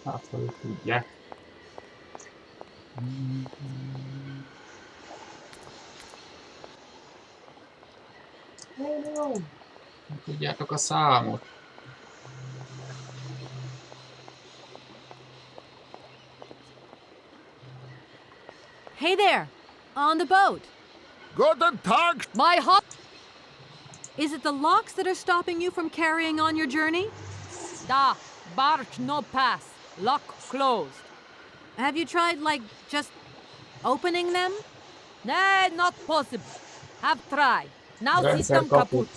Hát, hogy tudják. Tudjátok a számot. Hey there, on the boat. Guten Tag! My hot. Is it the locks that are stopping you from carrying on your journey? Da, barge no pass. Lock closed. Have you tried, like, just opening them? Nah, not possible. Have tried. Now system kaput.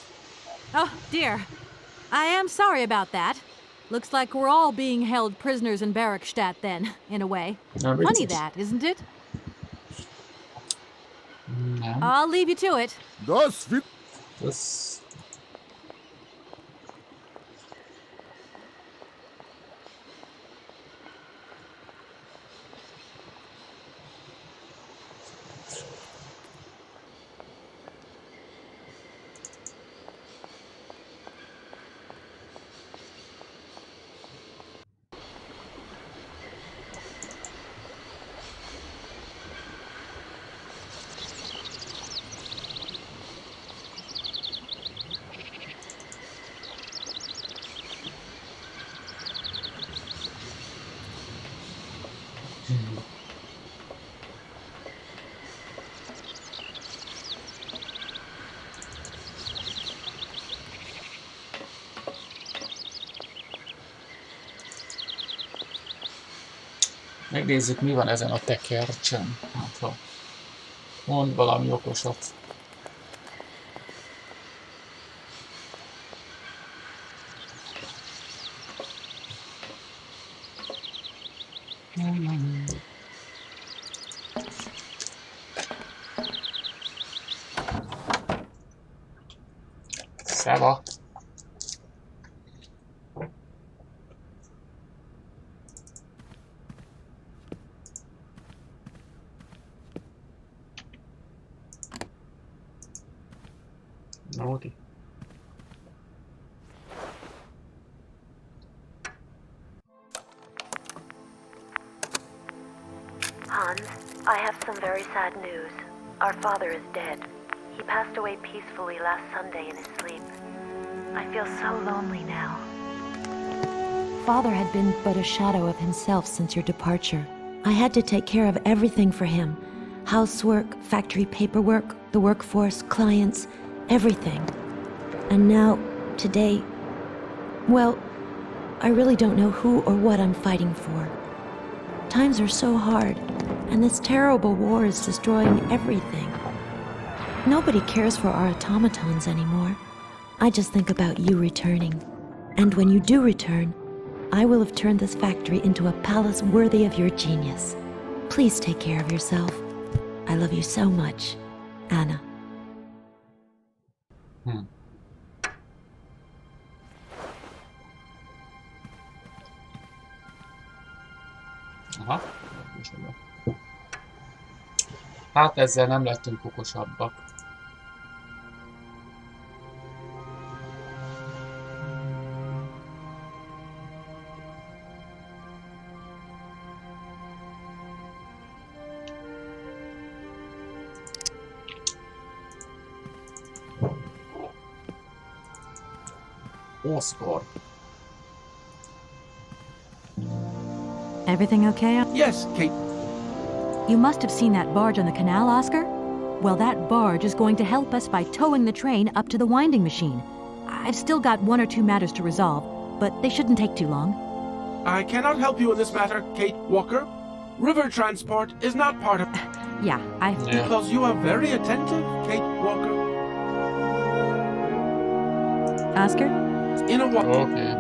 Oh, dear. I am sorry about that. Looks like we're all being held prisoners in Barrackstadt then, in a way. Funny that, isn't it? I'll leave you to it. Das... Megnézzük, mi van ezen a tekercsen. Hát, ha mond valami okosat. Szeva! Naughty. Hans, I have some very sad news. Our father is dead. He passed away peacefully last Sunday in his sleep. I feel so lonely now. Father had been but a shadow of himself since your departure. I had to take care of everything for him. Housework, factory paperwork, the workforce, clients, everything. And now, today, well, I really don't know who or what I'm fighting for. Times are so hard, and this terrible war is destroying everything. Nobody cares for our automatons anymore. I just think about you returning. And when you do return, I will have turned this factory into a palace worthy of your genius. Please take care of yourself. I love you so much, Anna. Aha. Hát ezzel nem lettünk okosabbak. Oscar. Everything okay? Yes, Kate. You must have seen that barge on the canal, Oscar? Well, that barge is going to help us by towing the train up to the winding machine. I've still got 1 or 2 matters to resolve, but they shouldn't take too long. I cannot help you in this matter, Kate Walker. River transport is not part of... Yeah. Because you are very attentive, Kate Walker. Oscar? In a while. Okay.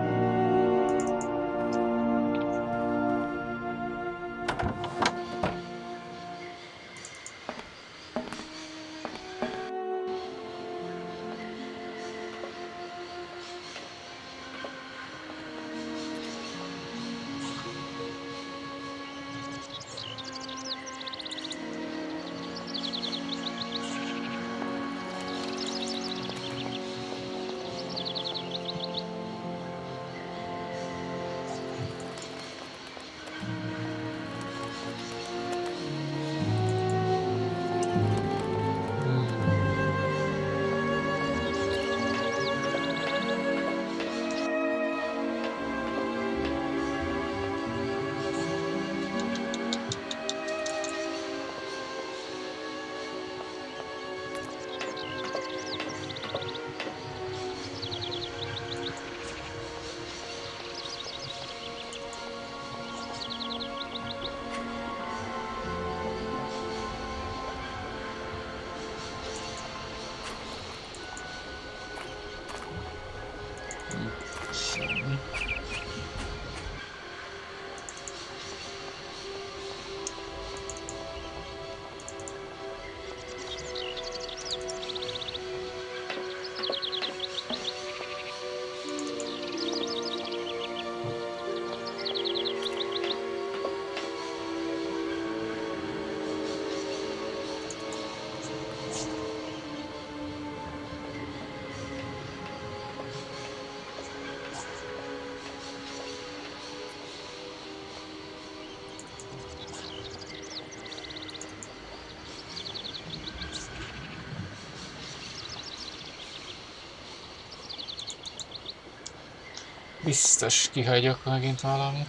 Biztos kihagyok megint valamit.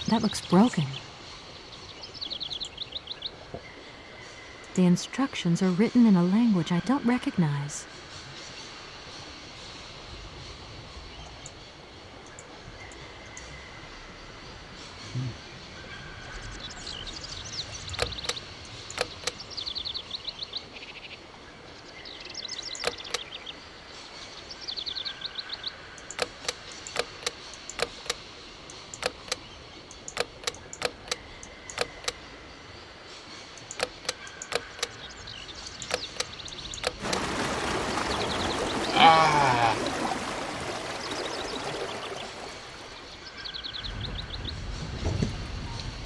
That looks broken. The instructions are written in a language I don't recognize.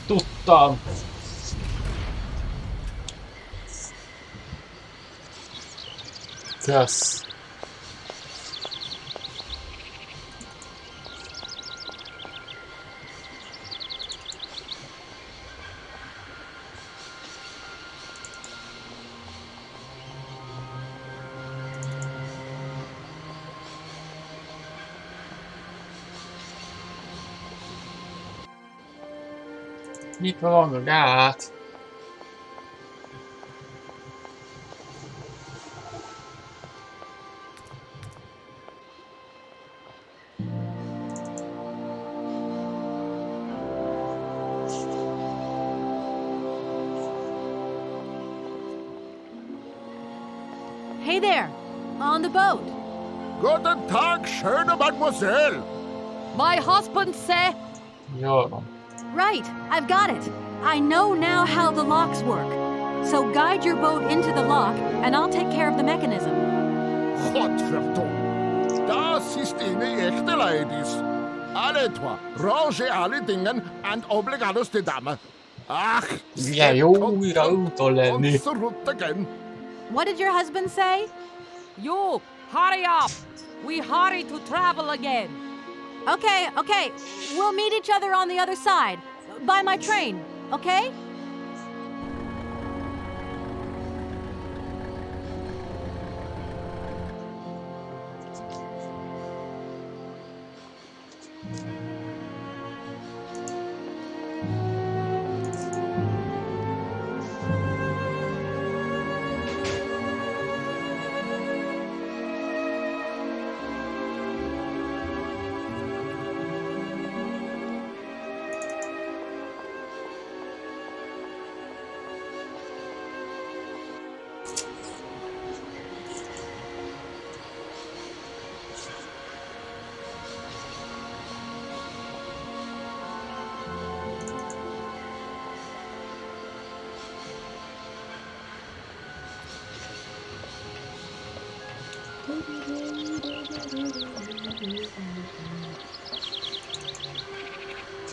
Tudtam! Kösz! Nyitva van a gát! Hey there! On the boat! Guten Tag, schöne Mademoiselle. My husband say... Jól van. Right, I've got it. I know now how the locks work. So guide your boat into the lock, and I'll take care of the mechanism. Godverdomme. Das ist eine echte Ladies. Alle trois, rangez alle Dingen and obligados de dame. Ach, Milyen jó újra úton lenni. route again. What did your husband say? You, hurry up! We hurry to travel again. Okay, okay. We'll meet each other on the other side. By my train, okay?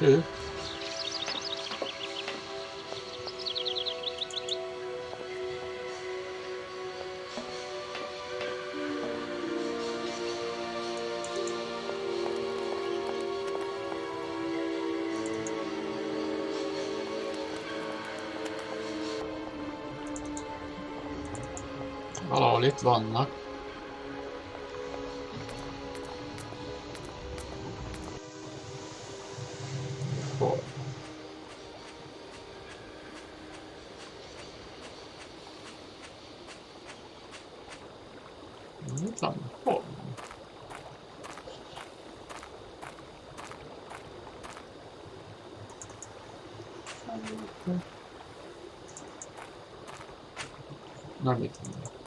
Fő. Valahol itt vannak. Hol? Itt vannak. Hol? Nem itt vannak.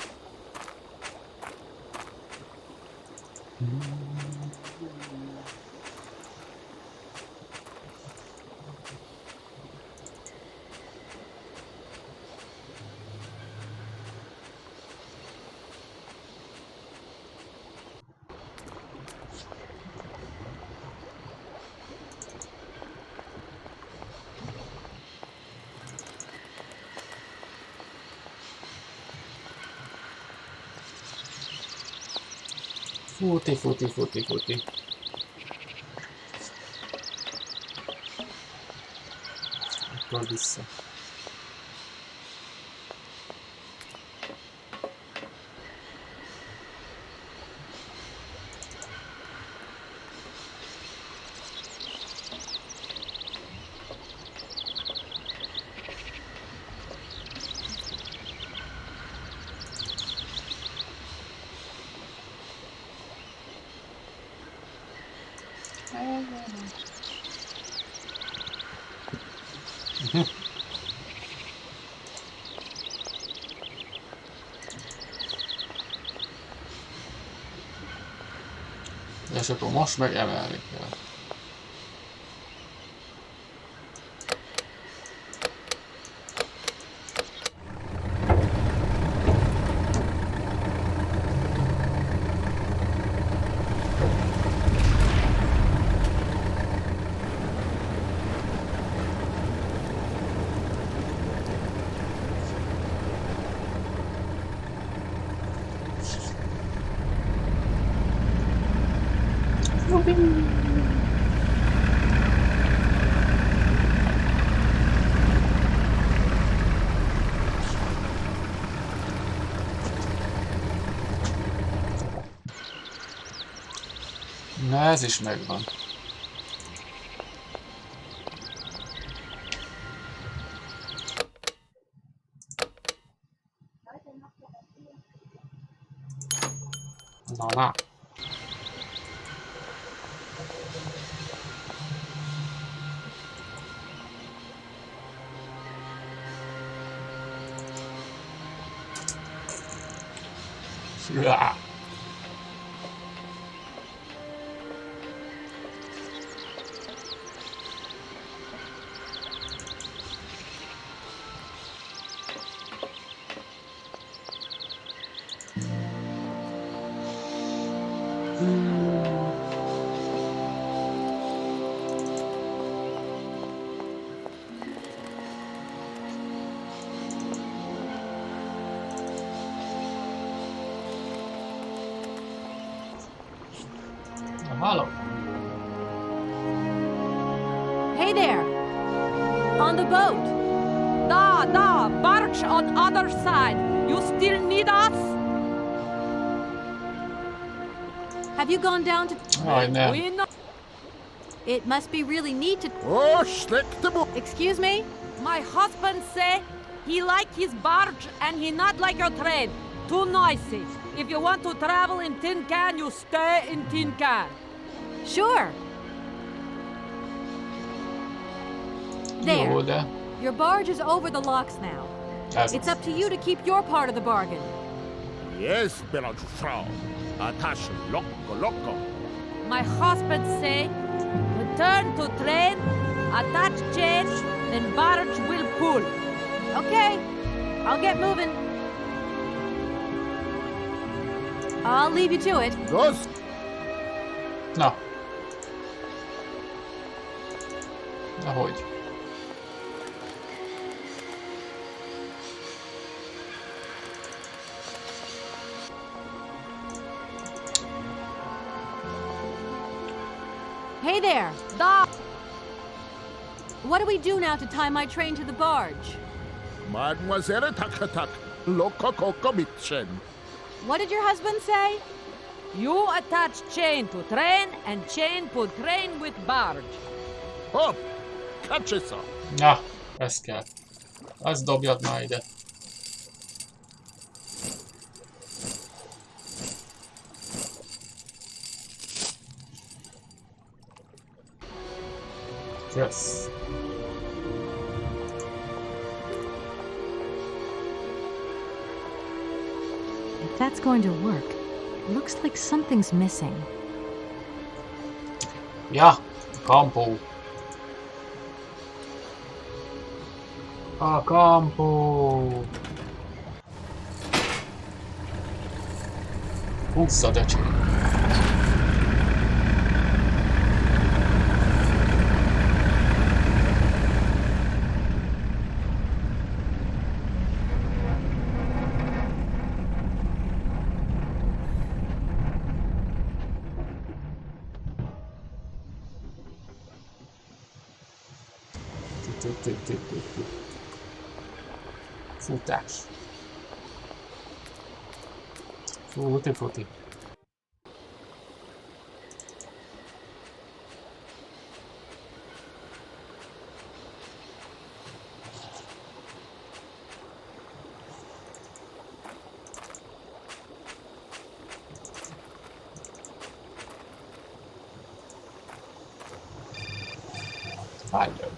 Futi, futi, futi, futi. Akkor vissza. És akkor most meg emelni kell. Na ez is megvan. Na. Ja. Hello. Hey there! On the boat! Da, barge on other side. You still need us? Have you gone down to... Aj, nem. We know. It must be really neat to... Oh, släck dem upp! Excuse me? My husband say he like his barge and he not like your train. Too noisy. If you want to travel in tin can, you stay in tin can. Sure. There. Jó, de... Your barge is over the locks now. Ez It's up to you to keep your part of the bargain. Yes, belarus Frau. Attach loco. My husband say, return to train, attach chain, then barge will pull. Okay, I'll get moving. I'll leave you to it. Dos. Na. Ahogy. Hey there. Da, What do we do now to tie my train to the barge? Mademoiselle Takatak. Loco coco bitchen. What did your husband say? you attach chain to train and chain put train with barge. Hopp! Catch it up. Na, ez kell. Ezt dobjad már ide. Yes. If that's going to work, it looks like something's missing. Ja, kampó. A kampó. Hússzad, öcsém. Futás. Futi. Hello.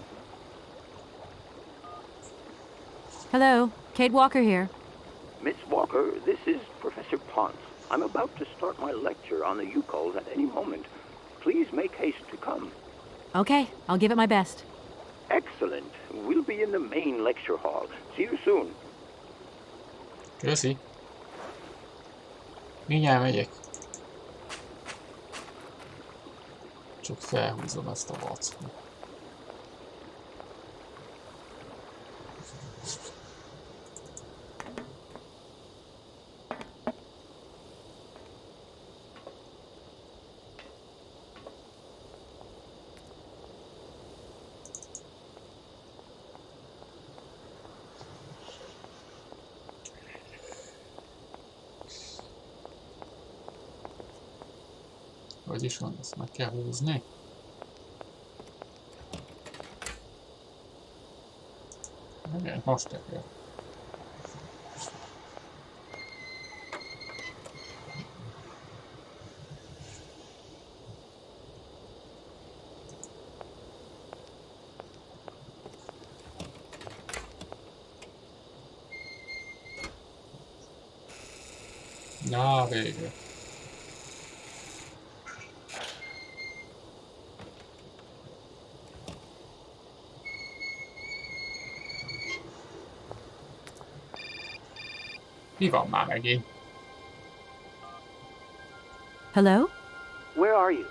Hello, Kate Walker here. Miss Walker, this is Professor Ponce. I'm about to start my lecture on the Yukols at any moment. Please make haste to come. Okay, I'll give it my best. Excellent. We'll be in the main lecture hall. See you soon. Köszi. Mindjárt megyek. Csak felhúzom ezt a vackot. Hogy is van, ezt meg kell húzni. Igen, most teker. Na, végre. Mi van már megint? Hello? Where are you?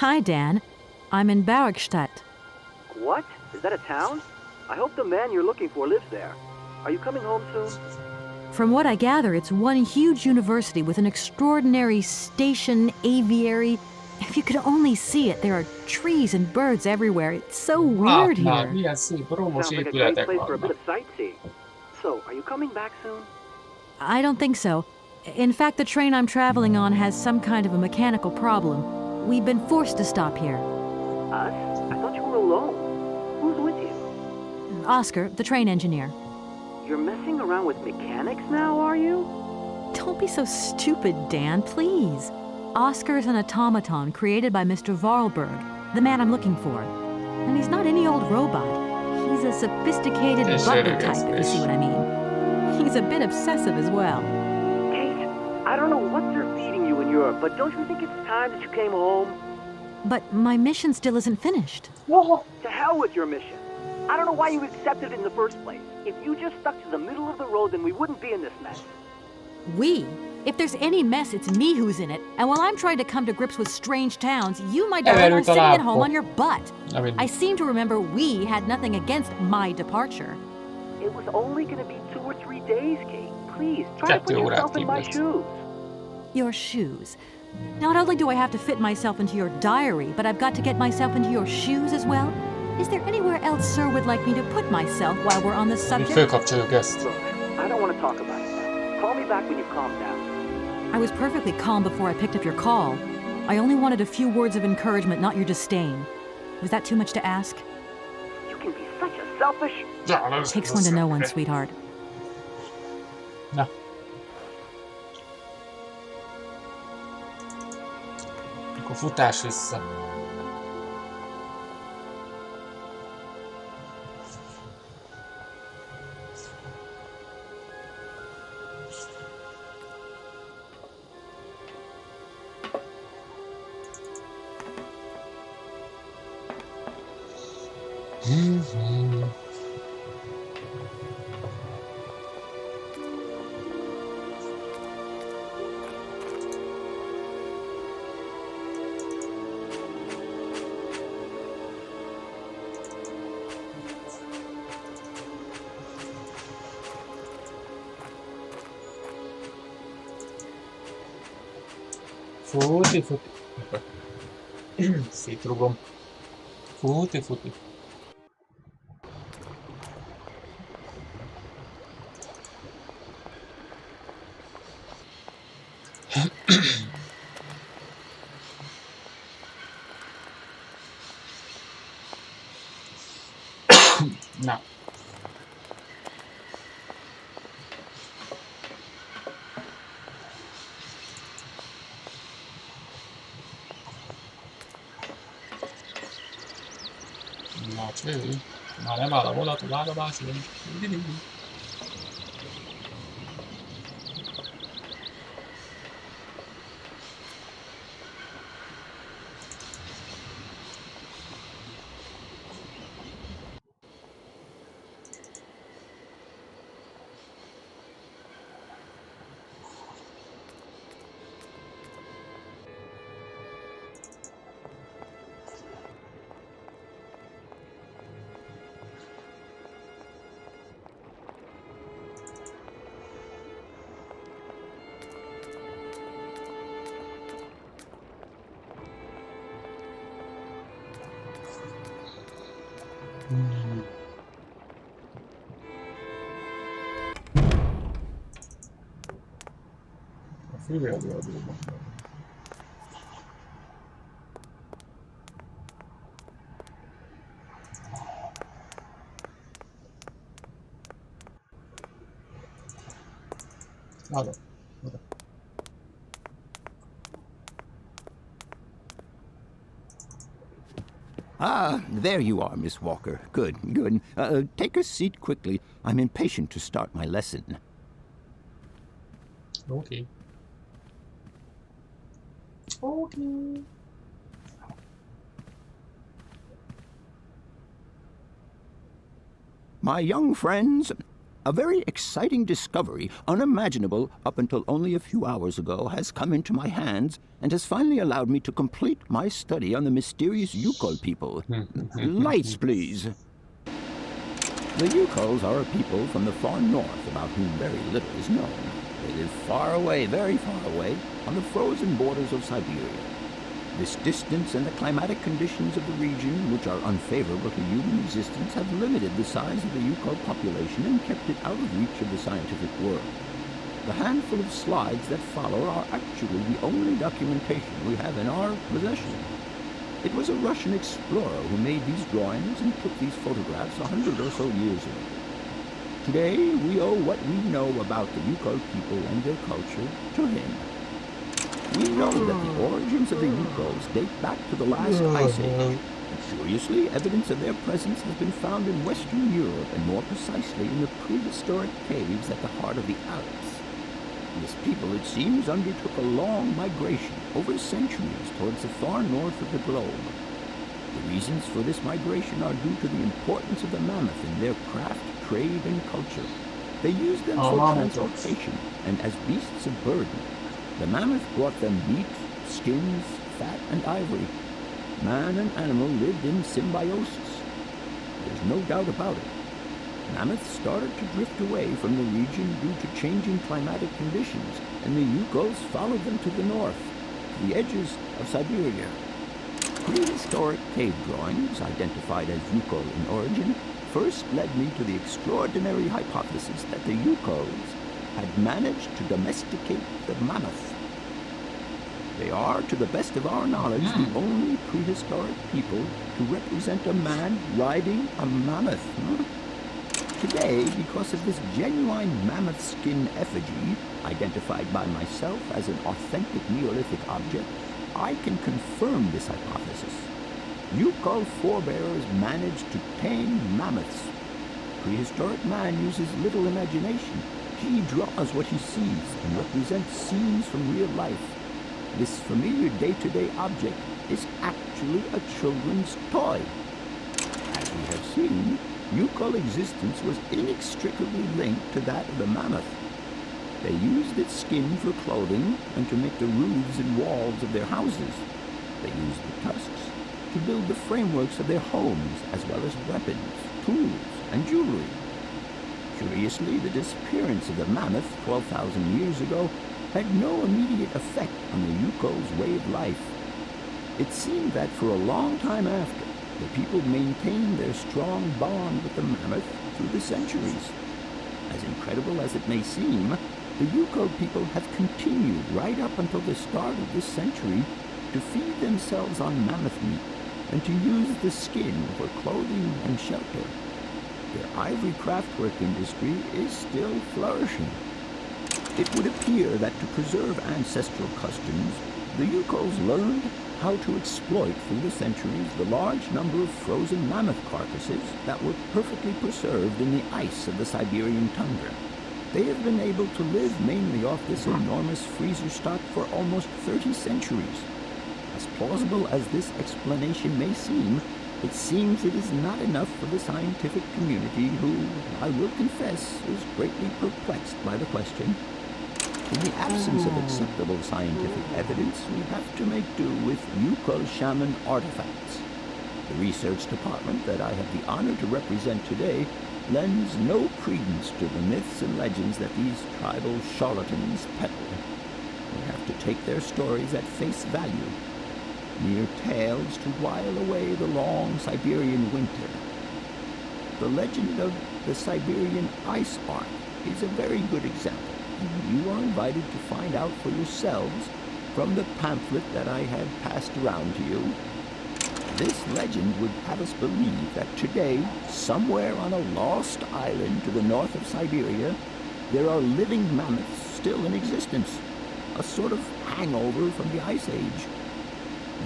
Hi, Dan. I'm in Barrickstadt. What? Is that a town? I hope the man you're looking for lives there. Are you coming home soon? From what I gather, it's one huge university with an extraordinary station, aviary. If you could only see it, there are trees and birds everywhere. It's so weird here. Milyen szép romos Sounds like a great épületek place for a bit vannak. of sightseeing. So, are you coming back soon? I don't think so. In fact, the train I'm traveling on has some kind of a mechanical problem. We've been forced to stop here. Us? I thought you were alone. Who's with you? Oscar, the train engineer. You're messing around with mechanics now, are you? Don't be so stupid, Dan, please. Oscar is an automaton created by Mr. Varlberg, the man I'm looking for. And he's not any old robot. He's a sophisticated butler type, if you see what I mean. He's a bit obsessive as well. Kate, I don't know what they're feeding you in Europe, but don't you think it's time that you came home? But my mission still isn't finished. To hell with your mission. I don't know why you accepted it in the first place. If you just stuck to the middle of the road, then we wouldn't be in this mess. We? If there's any mess, it's me who's in it. And while I'm trying to come to grips with strange towns, you, my darling, are sitting at home on your butt. I seem to remember we had nothing against my departure. It was only going to be 2 or 3 days, Kate. Please, try to put yourself in my shoes. Your shoes. Not only do I have to fit myself into your diary, but I've got to get myself into your shoes as well? Is there anywhere else Sir would like me to put myself while we're on the subject? Look, I don't want to talk about it now. Call me back when you calm down. I was perfectly calm before I picked up your call. I only wanted a few words of encouragement, not your disdain. Was that too much to ask? You can be such a selfish... Takes one to know one, sweetheart. Na. Akkor futás vissza. Futi. Szétrugom. Futi. Na. Na cső. Már nem áll a volat, a vágabás, én. A főjelzőadóban. Oda. Ah, there you are, Miss Walker. Good, good. Take a seat quickly. I'm impatient to start my lesson. Okay. Okay. My young friends, a very exciting discovery, unimaginable up until only a few hours ago, has come into my hands and has finally allowed me to complete my study on the mysterious Yukol people. Lights, please. The Yukols are a people from the far north about whom very little is known. They live far away, very far away, on the frozen borders of Syberia. This distance and the climatic conditions of the region, which are unfavorable to human existence, have limited the size of the Yukol population and kept it out of reach of the scientific world. The handful of slides that follow are actually the only documentation we have in our possession. It was a Russian explorer who made these drawings and took these photographs 100 or so years ago. Today, we owe what we know about the Yukol people and their culture to him. We know that the origins of the Yukols date back to the last ice age. And curiously, evidence of their presence has been found in Western Europe, and more precisely in the prehistoric caves at the heart of the Alps. This people, it seems, undertook a long migration over centuries towards the far north of the globe. The reasons for this migration are due to the importance of the mammoth in their craft, trade, and culture. They used them for transportation and as beasts of burden. The mammoth brought them meat, skins, fat, and ivory. Man and animal lived in symbiosis. There's no doubt about it. Mammoths started to drift away from the region due to changing climatic conditions, and the Yukols followed them to the north, to the edges of Syberia. Prehistoric cave drawings, identified as Yukol in origin, first led me to the extraordinary hypothesis that the Yukols had managed to domesticate the mammoth. They are, to the best of our knowledge, the only prehistoric people to represent a man riding a mammoth. Today, because of this genuine mammoth skin effigy, identified by myself as an authentic Neolithic object, I can confirm this hypothesis. Yukol forebears managed to tame mammoths. Prehistoric man uses little imagination. He draws what he sees and represents scenes from real life. This familiar day-to-day object is actually a children's toy. As we have seen, Yukol existence was inextricably linked to that of the mammoth. They used its skin for clothing and to make the roofs and walls of their houses. They used the tusks to build the frameworks of their homes, as well as weapons, tools, and jewelry. Curiously, the disappearance of the mammoth 12,000 years ago had no immediate effect on the Yukol's way of life. It seemed that for a long time after, the people maintained their strong bond with the mammoth through the centuries. As incredible as it may seem, The Yukon people have continued right up until the start of this century to feed themselves on mammoth meat and to use the skin for clothing and shelter. Their ivory craftwork industry is still flourishing. It would appear that to preserve ancestral customs, the Yukols learned how to exploit through the centuries the large number of frozen mammoth carcasses that were perfectly preserved in the ice of the Siberian tundra. They have been able to live mainly off this enormous freezer stock for almost 30 centuries. As plausible as this explanation may seem, it seems it is not enough for the scientific community who, I will confess, is greatly perplexed by the question. In the absence of acceptable scientific evidence, we have to make do with Yukon shaman artifacts. The research department that I have the honor to represent today lends no credence to the myths and legends that these tribal charlatans peddle. We have to take their stories at face value, mere tales to while away the long Siberian winter. The legend of the Siberian ice ark is a very good example. You are invited to find out for yourselves from the pamphlet that I had passed around to you. This legend would have us believe that today, somewhere on a lost island to the north of Syberia, there are living mammoths still in existence, a sort of hangover from the Ice Age.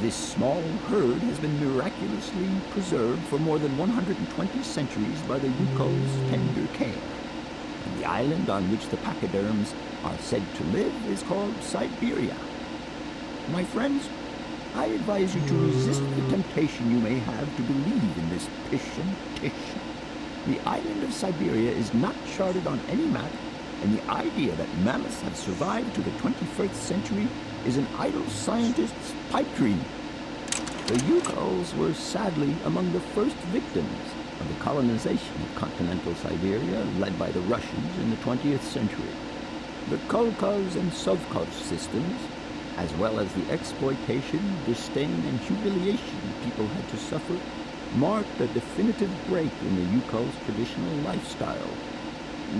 This small herd has been miraculously preserved for more than 120 centuries by the Yukon's tender care. And the island on which the pachyderms are said to live is called Syberia. My friends, I advise you to resist the temptation you may have to believe in this pish and tish. The island of Syberia is not charted on any map, and the idea that mammoths have survived to the 21st century is an idle scientist's pipe dream. The Yukols were sadly among the first victims of the colonization of continental Syberia led by the Russians in the 20th century. The Kolkhoz and Sovkhoz systems, as well as the exploitation, disdain, and humiliation people had to suffer, marked a definitive break in the Yuko's traditional lifestyle.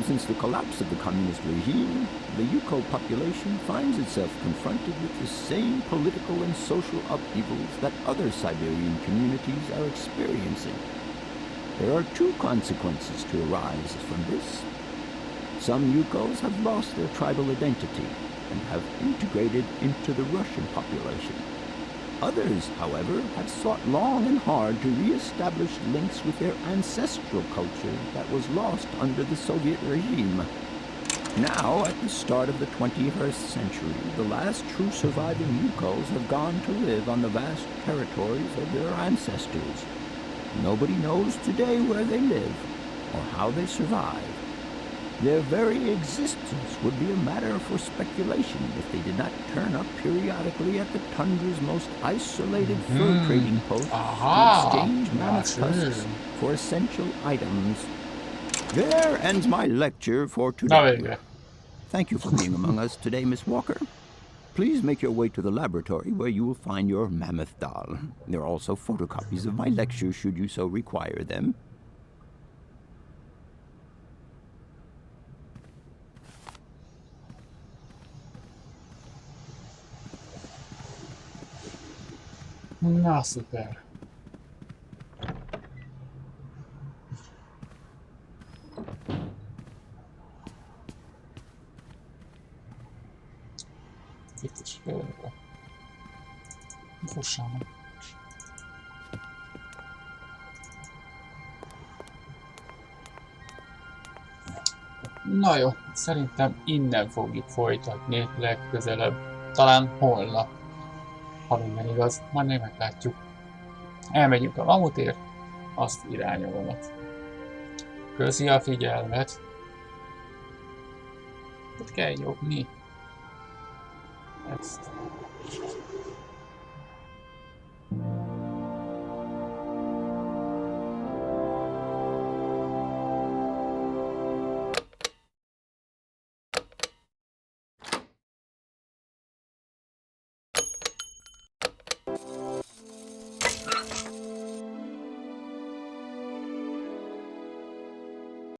Since the collapse of the communist regime, the Yuko population finds itself confronted with the same political and social upheavals that other Siberian communities are experiencing. There are two consequences to arise from this. Some Yukos have lost their tribal identity and have integrated into the Russian population. Others, however, have sought long and hard to re-establish links with their ancestral culture that was lost under the Soviet regime. Now, at the start of the 21st century, the last true surviving Yukos have gone to live on the vast territories of their ancestors. Nobody knows today where they live or how they survive. Their very existence would be a matter for speculation if they did not turn up periodically at the tundra's most isolated fur trading post to exchange mammoth tusks for essential items. There ends my lecture for today. Thank you for being among us today, Miss Walker. Please make your way to the laboratory where you will find your mammoth doll. There are also photocopies of my lectures should you so require them. Na, szuper. Itt is félre. Fussam. Na jó, szerintem innen fogjuk folytatni legközelebb. Talán holnap. Ha minden igaz, majd még meglátjuk. Elmegyünk a mamutért, azt irányolnak. Köszi a figyelmet. Ott kell nyomni. Ezt.